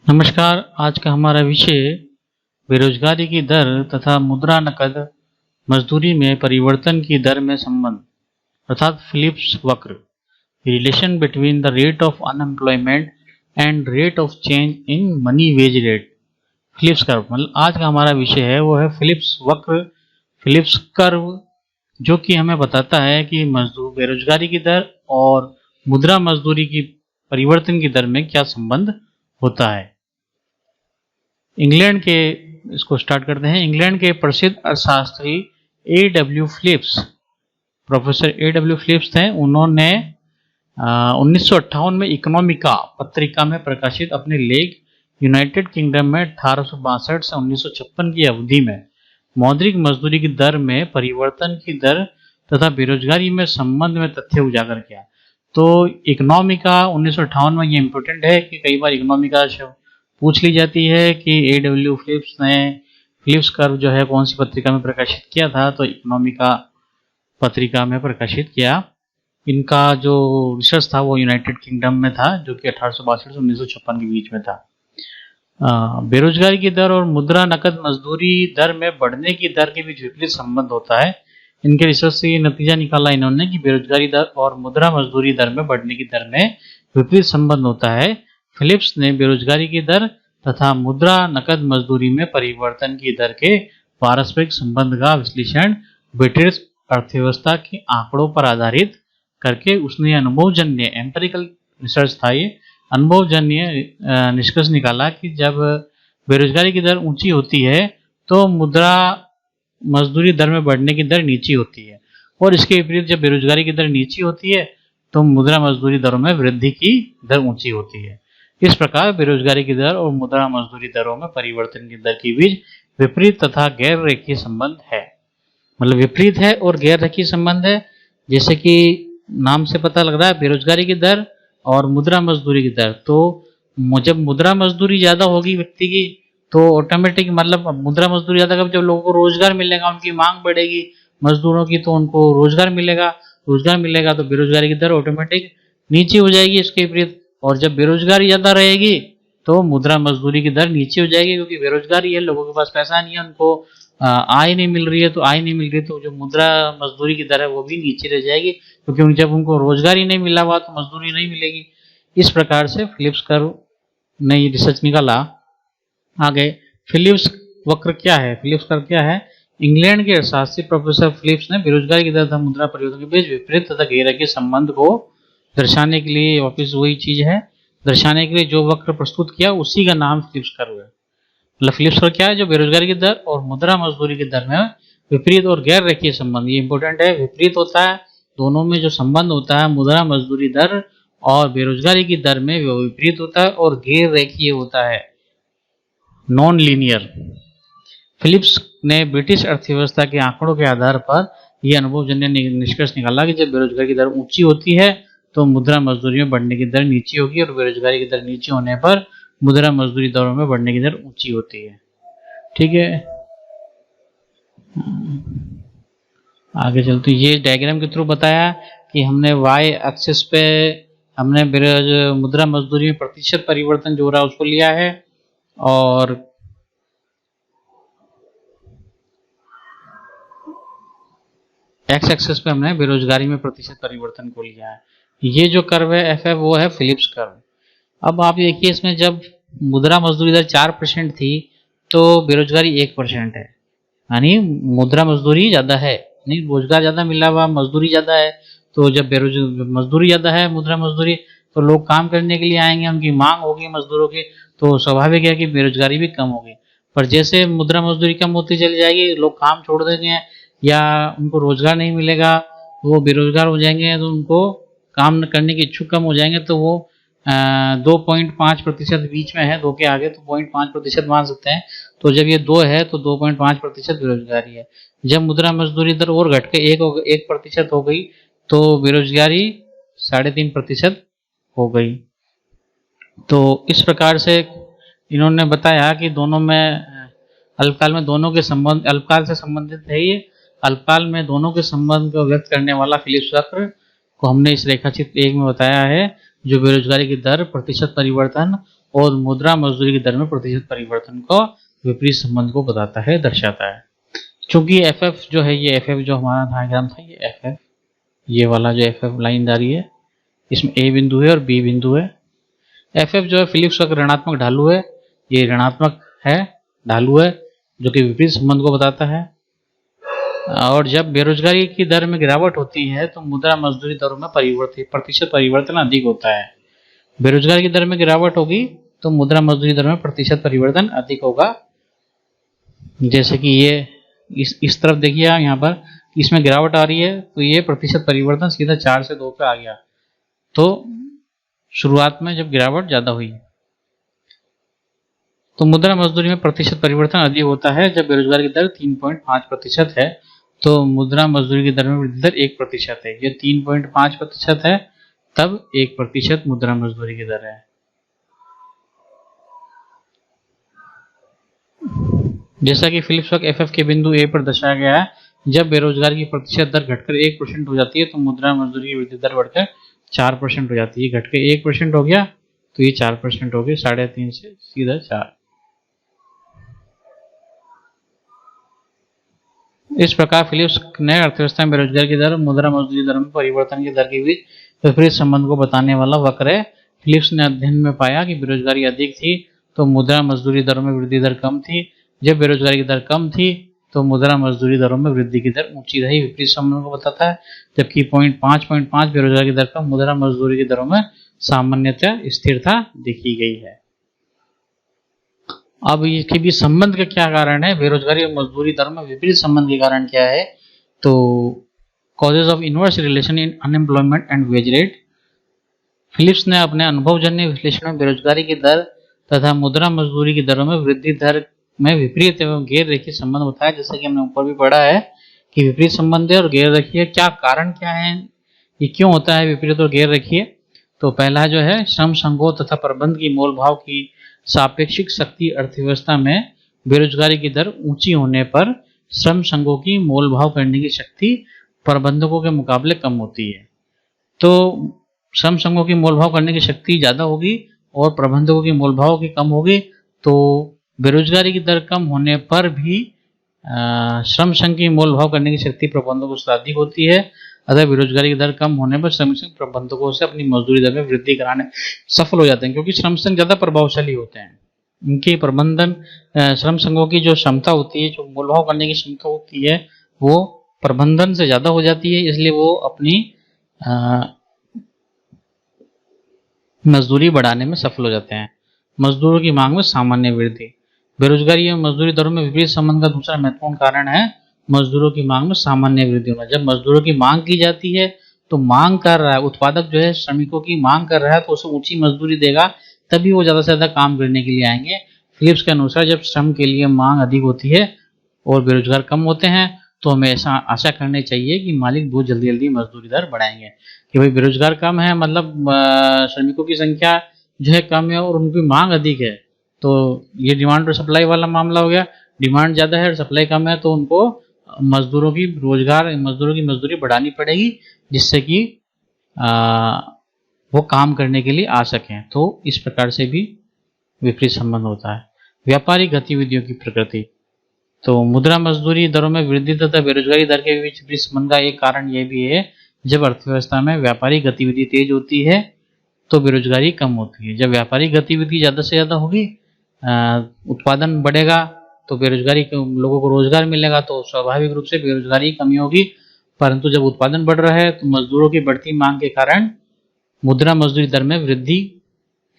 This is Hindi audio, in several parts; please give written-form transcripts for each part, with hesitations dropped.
नमस्कार। आज का हमारा विषय बेरोजगारी की दर तथा मुद्रा नकद मजदूरी में परिवर्तन की दर में संबंध अर्थात फिलिप्स वक्र, relation between the rate of unemployment and rate of change in money veg rate. Phillips curve मतलब आज का हमारा विषय है वो है फिलिप्स वक्र, फिलिप्स कर्व, जो कि हमें बताता है कि मजदूर बेरोजगारी की दर और मुद्रा मजदूरी की परिवर्तन की दर में क्या संबंध होता है। इंग्लैंड के इसको स्टार्ट करते हैं। इंग्लैंड के प्रसिद्ध अर्थशास्त्री A.W. Philips, professor A.W. Philips थे। उन्होंने 1958 में इकोनॉमिका पत्रिका में प्रकाशित अपने लेख यूनाइटेड किंगडम में 1862 से 1956 की अवधि में मौद्रिक मजदूरी की दर में परिवर्तन की दर तथा बेरोजगारी में संबंध में तथ्य उजागर किया। तो इकोनॉमिका 1958 में ये इंपॉर्टेंट है कि कई बार इकोनॉमिका पूछ ली जाती है कि A.W. फिलिप्स ने फिलिप्स कर्व जो है कौन सी पत्रिका में प्रकाशित किया था, तो इकोनॉमिका पत्रिका में प्रकाशित किया। इनका जो रिसर्च था वो यूनाइटेड किंगडम में था, जो कि 1862 से 1956 के बीच में था। बेरोजगारी की दर और मुद्रा नकद मजदूरी दर में बढ़ने की दर के बीच विपरीत संबंध होता है। इनके रिसर्च से ये नतीजा निकाला इन्होंने कि बेरोजगारी दर और मुद्रा मजदूरी दर में बढ़ने की दर में विपरीत संबंध होता है। फिलिप्स ने बेरोजगारी की दर तथा मुद्रा नकद मजदूरी में परिवर्तन की दर के पारस्परिक संबंध का विश्लेषण ब्रिटिश अर्थव्यवस्था के आंकड़ों पर आधारित करके उसने अनुभवजन्य एम्पिरिकल रिसर्च था, ये अनुभवजन्य निष्कर्ष निकाला कि जब बेरोजगारी की दर ऊंची होती है तो मुद्रा मजदूरी दर में बढ़ने की दर नीची होती है, और इसके विपरीत जब बेरोजगारी की दर नीची होती है तो मुद्रा मजदूरी दरों में वृद्धि की दर ऊंची होती है। इस प्रकार बेरोजगारी की दर और मुद्रा मजदूरी दरों में परिवर्तन की दर के बीच विपरीत तथा गैर रेखीय संबंध है। मतलब विपरीत है और गैर रेखीय संबंध है। जैसे कि नाम से पता लग रहा है बेरोजगारी की दर और मुद्रा मजदूरी की दर, तो जब मुद्रा मजदूरी ज्यादा होगी व्यक्ति की तो ऑटोमेटिक मतलब मुद्रा मजदूरी ज्यादा कब, जब लोगों को रोजगार मिलेगा, उनकी मांग बढ़ेगी मजदूरों की, तो उनको रोजगार मिलेगा तो बेरोजगारी की दर ऑटोमेटिक नीचे हो जाएगी इसके विपरीत। और जब बेरोजगारी ज्यादा रहेगी तो मुद्रा मजदूरी की दर नीचे हो जाएगी, क्योंकि बेरोजगारी है, लोगों के पास पैसा नहीं है, उनको आय नहीं मिल रही है, तो जो मुद्रा मजदूरी की दर है वो भी नीचे रह जाएगी, क्योंकि जब उनको रोजगार ही नहीं मिला हुआ तो मजदूरी नहीं मिलेगी। इस प्रकार से फिलिप्स कर्व ने ये रिसर्च निकाला। आगे फिलिप्स वक्र क्या है, फिलिप्स कर्व क्या है। इंग्लैंड के अर्थशास्त्री प्रोफेसर फिलिप्स ने बेरोजगारी की दर तथा मुद्रा परिवर्तन के बीच विपरीत तथा गैर के संबंध को दर्शाने के लिए, वापिस वही चीज है, दर्शाने के लिए जो वक्र प्रस्तुत किया उसी का नाम फिलिप्स कर्व है। मतलब फिलिप्स कर्व क्या है, जो बेरोजगारी की दर और मुद्रा मजदूरी की दर में विपरीत और गैर रेखीय संबंध, ये इंपॉर्टेंट है, विपरीत होता है, दोनों में जो संबंध होता है मुद्रा मजदूरी दर और बेरोजगारी की दर में वो विपरीत होता है और गैर रेखीय होता है, नॉन लीनियर। फिलिप्स ने ब्रिटिश अर्थव्यवस्था के आंकड़ों के आधार पर यह अनुभवजन्य निष्कर्ष निकाला कि जब बेरोजगारी की दर ऊंची होती है तो मुद्रा मजदूरी में बढ़ने की दर नीची होगी, और बेरोजगारी की दर नीचे होने पर मुद्रा मजदूरी दरों में बढ़ने की दर ऊंची होती है। ठीक है, आगे चलते ये डायग्राम के थ्रू बताया कि हमने वाई एक्सिस पे हमने मुद्रा मजदूरी में प्रतिशत परिवर्तन जो हो रहा है उसको लिया है, और एक्स एक्सिस पे हमने बेरोजगारी में प्रतिशत परिवर्तन को लिया है। ये जो कर्व है एफ वो है फिलिप्स कर्व। अब आप देखिए इसमें जब मुद्रा मजदूरी दर 4% थी तो बेरोजगारी 1% है, यानी मुद्रा मजदूरी ज्यादा है, नहीं रोजगार ज्यादा मिला हुआ, मजदूरी ज्यादा है। तो जब मजदूरी ज्यादा है, मुद्रा मजदूरी, तो लोग काम करने के लिए आएंगे, उनकी मांग होगी मजदूरों की, तो स्वाभाविक है कि बेरोजगारी भी कम होगी। पर जैसे मुद्रा मजदूरी कम होती चली जाएगी, लोग काम छोड़ देंगे या उनको रोजगार नहीं मिलेगा, वो बेरोजगार हो जाएंगे, तो उनको काम करने की इच्छुक कम हो जाएंगे, तो वो 2.5% बीच में है, 2 के आगे, तो 0.5% मान सकते हैं। तो जब ये 2 है तो 2.5% बेरोजगारी है। जब मुद्रा मजदूरी दर और घट के 1% हो गई तो बेरोजगारी 3.5% हो गई। तो इस प्रकार से इन्होंने बताया कि दोनों में अल्पकाल में दोनों के संबंध अल्पकाल से संबंधित है। ये अल्पकाल में दोनों के संबंध को व्यक्त करने वाला फिलिप्स वक्र को हमने इस रेखाचित्र 1 में बताया है, जो बेरोजगारी की दर, प्रतिशत परिवर्तन और मुद्रा मजदूरी की दर में प्रतिशत परिवर्तन को विपरीत संबंध को बताता है, दर्शाता है। क्योंकि एफ एफ जो है, ये एफ एफ जो हमारा डायग्राम था, ये एफ एफ, ये वाला जो एफ एफ लाइन जा रही है, इसमें ए बिंदु है और बी बिंदु है। एफ एफ जो है फिलिप्स का ऋणात्मक ढालू है, ये ऋणात्मक है, ढालू है, जो कि विपरीत संबंध को बताता है। और जब बेरोजगारी की दर में गिरावट होती है तो मुद्रा मजदूरी दरों में प्रतिशत परिवर्तन अधिक होता है। बेरोजगारी की दर में गिरावट होगी तो मुद्रा मजदूरी दर में प्रतिशत परिवर्तन अधिक होगा। जैसे कि ये इस तरफ देखिए, यहाँ पर इसमें गिरावट आ रही है तो ये प्रतिशत परिवर्तन सीधा 4 से 2 पे आ गया। तो शुरुआत में जब गिरावट ज्यादा हुई तो मुद्रा मजदूरी में प्रतिशत परिवर्तन अधिक होता है। जब बेरोजगारी की दर 3.5% है तो मुद्रा मजदूरी की दर में वृद्धि दर 1% है। ये 3.5% है, तब 1% मुद्रा मजदूरी की दर है। जैसा कि फिलिप्स का एफ एफ के बिंदु ए पर दर्शाया गया है, जब बेरोजगारी की प्रतिशत दर घटकर 1% हो जाती है तो मुद्रा मजदूरी की वृद्धि दर बढ़कर 4% हो जाती है। घटकर 1% हो गया तो ये 4% हो गया, 3.5 से सीधा 4। इस प्रकार फिलिप्स ने अर्थव्यवस्था में बेरोजगारी की दर मुद्रा मजदूरी दर में परिवर्तन की दर के बीच विपरीत संबंध को बताने वाला वक्र है। फिलिप्स ने अध्ययन में पाया कि बेरोजगारी अधिक थी तो मुद्रा मजदूरी दरों में वृद्धि दर कम थी। जब बेरोजगारी की दर कम थी तो मुद्रा मजदूरी दरों में वृद्धि की दर ऊंची रही, विपरीत संबंध को बताता है। जबकि 5.5 बेरोजगारी की दर कम, मुद्रा मजदूरी की दरों में सामान्यतः स्थिरता देखी गई है। अब इसके बीच संबंध का क्या कारण है? बेरोजगारी और मजदूरी दर में विपरीत संबंध के कारण क्या है? तो causes of inverse relation in unemployment and wage rate. Phillips ने अपने अनुभवजन्य विश्लेषण में बेरोजगारी की दर तथा मुद्रा मजदूरी की दरों में वृद्धि दर में विपरीत एवं गैर रेखीय संबंध बताया। जैसे कि हमने ऊपर भी पढ़ा है कि विपरीत संबंध है और गैर रेखीय, क्या कारण क्या है, ये क्यों होता है विपरीत और गैर रेखीय? तो पहला जो है, श्रम संघों तथा प्रबंध की मोल भाव की सापेक्षिक शक्ति। अर्थव्यवस्था में बेरोजगारी की दर ऊंची होने पर श्रम संघों की मोल भाव करने की शक्ति प्रबंधकों के मुकाबले कम होती है। तो श्रम संघों की मोल भाव करने की शक्ति ज्यादा होगी और प्रबंधकों की मोल भाव की कम होगी, तो बेरोजगारी की दर कम होने पर भी श्रम संघ की मोल भाव करने की शक्ति प्रबंधकों से अधिक होती है। अगर बेरोजगारी की दर कम होने पर श्रम संघ प्रबंधकों से अपनी मजदूरी दर में वृद्धि कराने सफल हो जाते हैं, क्योंकि श्रम संघ ज्यादा प्रभावशाली होते हैं। इनकी प्रबंधन श्रम संघों की जो क्षमता होती है, जो मोल भाव करने की क्षमता होती है, वो प्रबंधन से ज्यादा हो जाती है, इसलिए वो अपनी मजदूरी बढ़ाने में सफल हो जाते हैं। मजदूरों की मांग में सामान्य वृद्धि। बेरोजगारी एवं मजदूरी दरों में विपरीत संबंध का दूसरा महत्वपूर्ण कारण है मजदूरों की मांग में सामान्य वृद्धि होना। जब मजदूरों की मांग की जाती है तो मांग कर रहा है, उत्पादक जो है श्रमिकों की मांग कर रहा है तो उसे ऊंची मजदूरी देगा, तभी वो ज्यादा से ज्यादा काम करने के लिए आएंगे। फिलिप्स के अनुसार जब श्रम के लिए मांग अधिक होती है और बेरोजगार कम होते हैं तो हमें ऐसा आशा करनी चाहिए कि मालिक बहुत जल्दी जल्दी मजदूरी दर बढ़ाएंगे। कि भाई बेरोजगार कम है, मतलब श्रमिकों की संख्या जो है कम है और उनकी मांग अधिक है, तो ये डिमांड और सप्लाई वाला मामला हो गया। डिमांड ज्यादा है और सप्लाई कम है तो उनको मजदूरों की मजदूरी बढ़ानी पड़ेगी, जिससे कि वो काम करने के लिए आ सकें। तो इस प्रकार से भी विपरीत संबंध होता है। व्यापारिक गतिविधियों की प्रकृति। तो मुद्रा मजदूरी दरों में वृद्धि तथा बेरोजगारी दर के बीच विपरीत संबंध का एक कारण यह भी है, जब अर्थव्यवस्था में व्यापारिक गतिविधि तेज होती है तो बेरोजगारी कम होती है। जब व्यापारिक गतिविधि ज्यादा से ज्यादा होगी, उत्पादन बढ़ेगा तो बेरोजगारी, लोगों को रोजगार मिलेगा तो स्वाभाविक रूप से बेरोजगारी कमी होगी। परंतु जब उत्पादन बढ़ रहा है तो मजदूरों की बढ़ती मांग के कारण मुद्रा मजदूरी दर में वृद्धि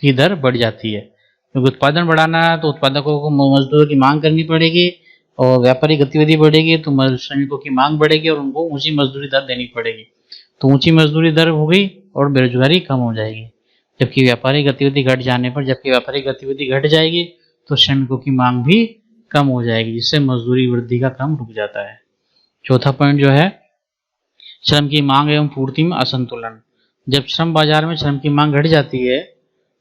की दर बढ़ जाती है। क्योंकि उत्पादन बढ़ाना है तो उत्पादकों को मजदूरों की मांग करनी पड़ेगी, और व्यापारिक गतिविधि बढ़ेगी तो श्रमिकों की मांग बढ़ेगी और उनको ऊंची मजदूरी दर देनी पड़ेगी। तो ऊंची मजदूरी दर हो गई और बेरोजगारी कम हो जाएगी। जबकि व्यापारिक गतिविधि घट जाएगी तो श्रमिकों की मांग भी कम हो जाएगी, जिससे मजदूरी वृद्धि का क्रम रुक जाता है। चौथा पॉइंट जो है, श्रम की मांग एवं पूर्ति में असंतुलन। जब श्रम बाजार में श्रम की मांग घट जाती है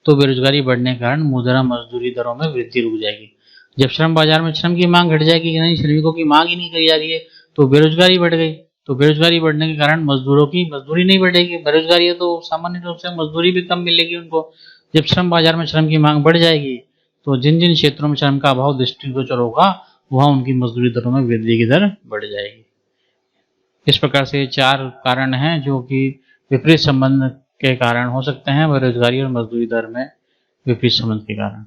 तो बेरोजगारी बढ़ने के कारण मुद्रा मजदूरी दरों में वृद्धि रुक जाएगी। जब श्रम बाजार में श्रम की मांग घट जाएगी, यानी श्रमिकों की मांग ही नहीं करी जा रही है, तो बेरोजगारी बढ़ गई। तो बेरोजगारी बढ़ने के कारण मजदूरों की मजदूरी नहीं बढ़ेगी। बेरोजगारी है तो सामान्य रूप से मजदूरी भी कम मिलेगी उनको, जब श्रम बाजार में श्रम की मांग बढ़ जाएगी तो जिन जिन क्षेत्रों में श्रम का अभाव दृष्टिगोचर होगा वहां उनकी मजदूरी दरों में वृद्धि की दर बढ़ जाएगी। इस प्रकार से 4 कारण हैं जो कि विपरीत संबंध के कारण हो सकते हैं बेरोजगारी और मजदूरी दर में विपरीत संबंध के कारण।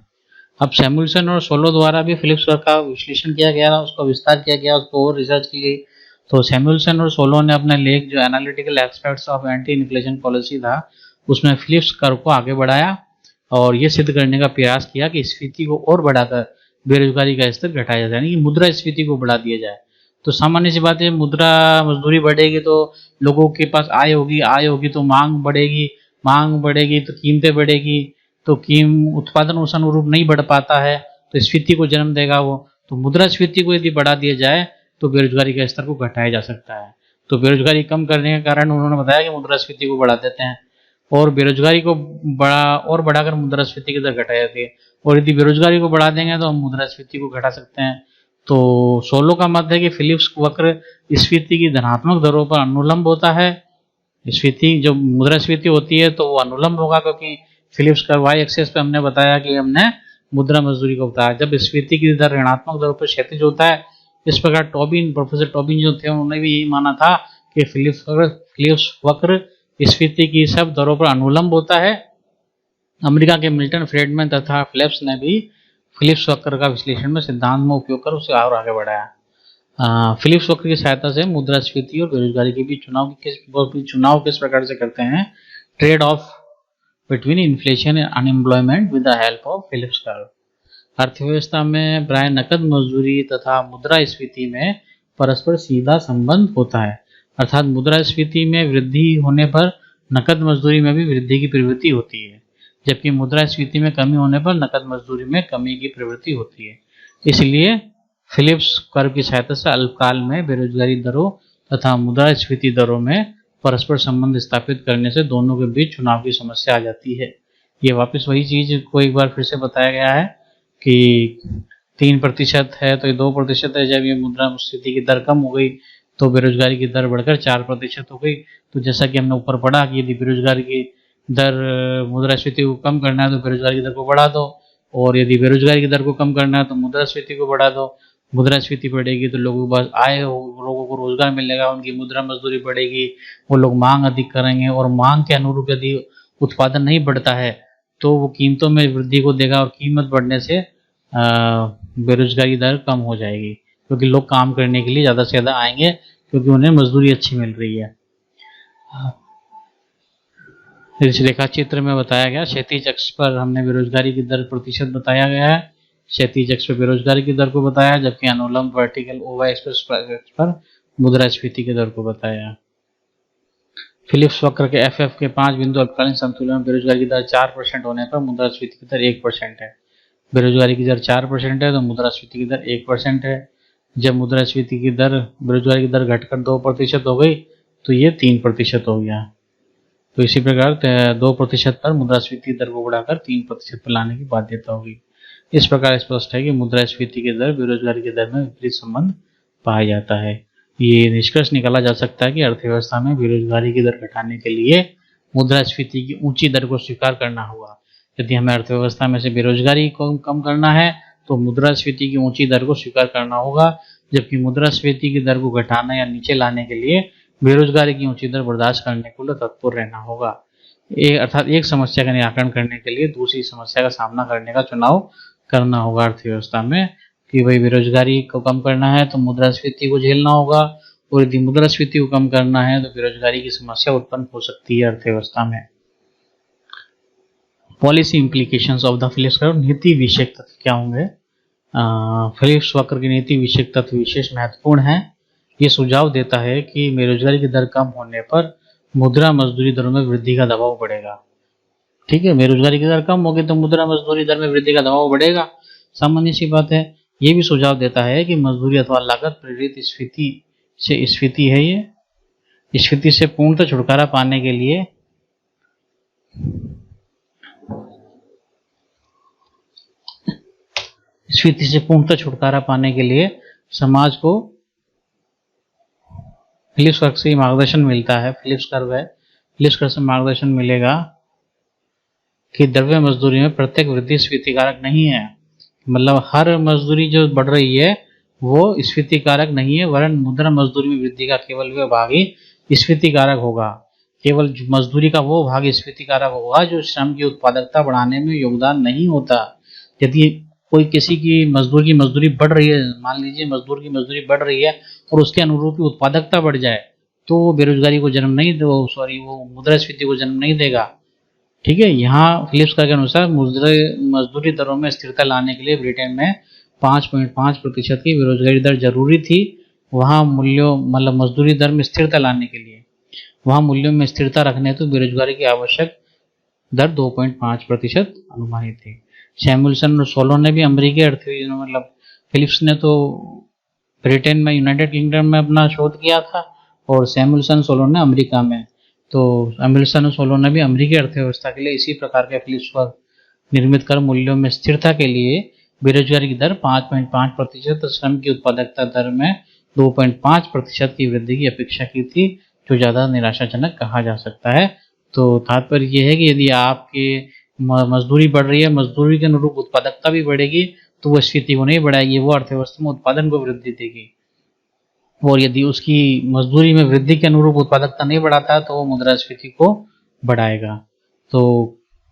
अब सैमुअल्सन और सोलो द्वारा भी फिलिप्स कर्व का विश्लेषण किया गया, उसका विस्तार किया गया, उसको और रिसर्च की गई। तो सैमुअल्सन और सोलो ने अपना लेख जो analytical aspects of anti inflation policy था उसमें फिलिप्स कर्व को आगे बढ़ाया और ये सिद्ध करने का प्रयास किया कि स्फीति को और बढ़ाकर बेरोजगारी का स्तर घटाया जाए, यानी कि मुद्रा स्फीति को बढ़ा दिया जाए। तो सामान्य सी बात है, मुद्रा मजदूरी बढ़ेगी तो लोगों के पास आय होगी, आय होगी तो मांग बढ़ेगी, मांग बढ़ेगी तो कीमतें बढ़ेगी, तो उत्पादन उस अनुरूप नहीं बढ़ पाता है तो स्फीति को जन्म देगा वो। तो मुद्रा स्फीति को यदि बढ़ा दिया जाए तो बेरोजगारी के स्तर को घटाया जा सकता है। तो बेरोजगारी कम करने के कारण उन्होंने बताया कि मुद्रास्फीति को बढ़ा देते हैं और बेरोजगारी को बढ़ाकर मुद्रास्फीति की दर घटाई जाती है, और यदि बेरोजगारी को बढ़ा देंगे तो हम मुद्रास्फीति को घटा सकते हैं। तो सोलो का मत है कि फिलिप्स वक्र स्फीति की धनात्मक दरों पर अनुलंब होता है। स्फीति जो मुद्रास्फीति होती है तो वो अनुलंब होगा, क्योंकि फिलिप्स का वाई एक्सेस पे हमने बताया कि हमने मुद्रा मजदूरी को बताया। जब स्फीति की दर ऋणात्मक दरों पर क्षैतिज होता है, इस प्रकार प्रोफेसर टॉबिन जो थे उन्होंने भी यही माना था कि फिलिप्स वक्र स्फीति की सब दरों पर अनुलंब होता है। अमेरिका के मिल्टन फ्रीडमैन तथा फिलिप्स ने भी फिलिप्स वक्र का विश्लेषण में सिद्धांत में उपयोग कर उसे और आगे बढ़ाया। फिलिप्स वक्र की सहायता से मुद्रास्फीति और बेरोजगारी के बीच चुनाव किस प्रकार से करते हैं, trade off between inflation and unemployment with the help of Phillips curve. अर्थव्यवस्था में प्राय नकद मजदूरी तथा मुद्रास्फीति में परस्पर सीधा संबंध होता है, अर्थात मुद्रास्फीति में वृद्धि होने पर नकद मजदूरी में भी वृद्धि की प्रवृत्ति होती है, जबकि मुद्रास्फीति में कमी होने पर नकद मजदूरी में कमी की प्रवृत्ति होती है। इसलिए फिलिप्स कर्व की सहायता से अल्पकाल में बेरोजगारी दरों तथा मुद्रास्फीति दरों में परस्पर संबंध स्थापित करने से दोनों के बीच चुनाव की समस्या आ जाती है। ये वापस वही चीज को एक बार फिर से बताया गया है कि 3% है तो ये 2% है। जब ये मुद्रास्फीति की दर कम हो गई तो बेरोजगारी की दर बढ़कर 4% हो गई। तो जैसा कि हमने ऊपर पढ़ा कि यदि बेरोजगारी की दर मुद्रास्फीति को कम करना है तो बेरोजगारी की दर को बढ़ा दो, और यदि बेरोजगारी की दर को कम करना है तो मुद्रास्फीति को बढ़ा दो। मुद्रास्फीति बढ़ेगी तो लोगों के पास आय हो, लोगों को रोजगार मिलेगा, उनकी मुद्रा मजदूरी बढ़ेगी, वो लोग मांग अधिक करेंगे, और मांग के अनुरूप यदि उत्पादन नहीं बढ़ता है तो वो कीमतों में वृद्धि को देगा, और कीमत बढ़ने से बेरोजगारी दर कम हो जाएगी, क्योंकि लोग काम करने के लिए ज़्यादा से ज़्यादा आएंगे क्योंकि उन्हें मजदूरी अच्छी मिल रही है। इस रेखा चित्र में बताया गया क्षैतिज अक्ष पर हमने बेरोजगारी की दर प्रतिशत बताया गया है, क्षैतिज अक्ष पर बेरोजगारी की दर को बताया, जबकि अनुलंब वर्टिकल ओवाई एक्स पर मुद्रास्फीति की दर को बताया। फिलिप्स वक्र के एफ के 5 बिंदु अल्पकालीन समतुल्य में बेरोजगारी की दर 4% होने पर मुद्रास्फीति की दर 1% है। बेरोजगारी की दर 4% है तो मुद्रास्फीति की दर 1% है। जब मुद्रास्फीति की दर बेरोजगारी की दर घटकर 2% हो गई तो ये 3% हो गया। तो इसी प्रकार 2% पर मुद्रास्फीति दर को बढ़ाकर 3% पर लाने की बाध्यता होगी। इस प्रकार स्पष्ट है कि मुद्रास्फीति की दर बेरोजगारी की दर में विपरीत संबंध पाया जाता है। ये निष्कर्ष निकाला जा सकता है कि अर्थव्यवस्था में बेरोजगारी की दर घटाने के लिए मुद्रास्फीति की ऊंची दर को स्वीकार करना होगा। यदि हमें अर्थव्यवस्था में से बेरोजगारी को कम करना है तो मुद्रास्फीति की ऊंची दर को स्वीकार करना होगा, जबकि मुद्रास्फीति की दर को घटाना या नीचे लाने के लिए बेरोजगारी की ऊंची दर बर्दाश्त करने के लिए तत्पर रहना होगा। अर्थात एक समस्या का निराकरण करने के लिए दूसरी समस्या का सामना करने का चुनाव करना होगा अर्थव्यवस्था में, कि भाई बेरोजगारी को कम करना है तो मुद्रास्फीति को झेलना होगा, और यदि मुद्रास्फीति को कम करना है तो बेरोजगारी की समस्या उत्पन्न हो सकती है अर्थव्यवस्था में। Policy implications of the Phillips curve, नीति विषयक तत्व क्या होंगे? फिलिप्स वक्र की नीति विषयक तत्व विशेष महत्वपूर्ण है। ये सुझाव देता है कि बेरोजगारी की दर कम होने पर मुद्रा मजदूरी दरों में वृद्धि का दबाव बढ़ेगा। ठीक है, बेरोजगारी की दर कम होगी तो मुद्रा मजदूरी दर में वृद्धि का दबाव बढ़ेगा, सामान्य सी बात है। ये भी सुझाव देता है कि मजदूरी अथवा लागत प्रेरित स्फीति है, ये स्फीति से पूर्णतः छुटकारा पाने के लिए समाज को फिलिप्स कर्व से मार्गदर्शन मिलता है। फिलिप्स कर्व है, फिलिप्स कर्व से मार्गदर्शन मिलेगा कि द्रव्य मजदूरी में प्रत्येक वृद्धि स्फीति कारक नहीं है। मतलब हर मजदूरी जो बढ़ रही है वो स्फीति कारक नहीं है, वरन मुद्रा मजदूरी में वृद्धि का केवल वह भाग ही स्फीति कारक होगा। केवल मजदूरी का वो भाग स्फीति कारक होगा जो श्रम की उत्पादकता बढ़ाने में योगदान नहीं होता। यदि कोई किसी की मजदूरी बढ़ रही है, मान लीजिए मजदूर की मजदूरी बढ़ रही है और उसके अनुरूप उत्पादकता बढ़ जाए, तो वो बेरोजगारी को जन्म नहीं दो सॉरी वो मुद्रास्फीति को जन्म नहीं देगा। ठीक है, यहाँ फिलिप्स के अनुसार मजदूरी दरों में स्थिरता लाने के लिए ब्रिटेन में 5.5% की बेरोजगारी दर जरूरी थी। वहाँ मूल्यों मतलब मजदूरी दर में स्थिरता लाने के लिए वहाँ मूल्यों में स्थिरता रखने हेतु बेरोजगारी की आवश्यक दर 2.5% अनुमानित थी। सैमुअलसन और सोलो ने भी अमेरिकी मतलब फिलिप्स ने तो ब्रिटेन में यूनाइटेड किंगडम में अपना शोध किया था और सैमुअलसन सोलो ने अमेरिका में। तो सैमुअलसन और सोलो ने भी अमेरिकी अर्थव्यवस्था के लिए इसी प्रकार के फिलिप्स पर निर्मित कर मूल्यों में स्थिरता के लिए बेरोजगारी की दर 5.5%, श्रम की उत्पादकता दर में 2.5% की वृद्धि की अपेक्षा की थी, जो ज़्यादा निराशाजनक कहा जा सकता है। तो तात्पर्य यह है कि यदि आपकी मजदूरी बढ़ रही है, मजदूरी के अनुरूप उत्पादकता भी बढ़ेगी, तो वो स्फीति को नहीं बढ़ाएगी, वो अर्थव्यवस्था में उत्पादन को वृद्धि देगी। और यदि उसकी मजदूरी में वृद्धि के अनुरूप उत्पादकता नहीं बढ़ाता है तो वो मुद्रास्फीति को बढ़ाएगा। तो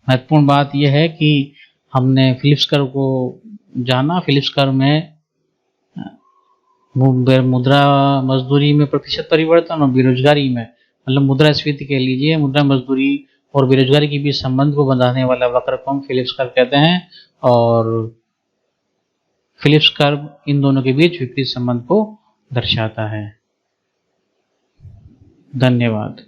महत्वपूर्ण बात यह है कि हमने फिलिप्स कर्व को जाना। फिलिप्स कर्व में मुद्रा मजदूरी में प्रतिशत परिवर्तन और बेरोजगारी में मतलब मुद्रास्फीति कह लीजिए, मुद्रा मजदूरी और बेरोजगारी के बीच संबंध को बताने वाला वक्र को हम फिलिप्स कर्व कहते हैं। और फिलिप्स कर्व इन दोनों के बीच विपरीत संबंध को दर्शाता है। धन्यवाद।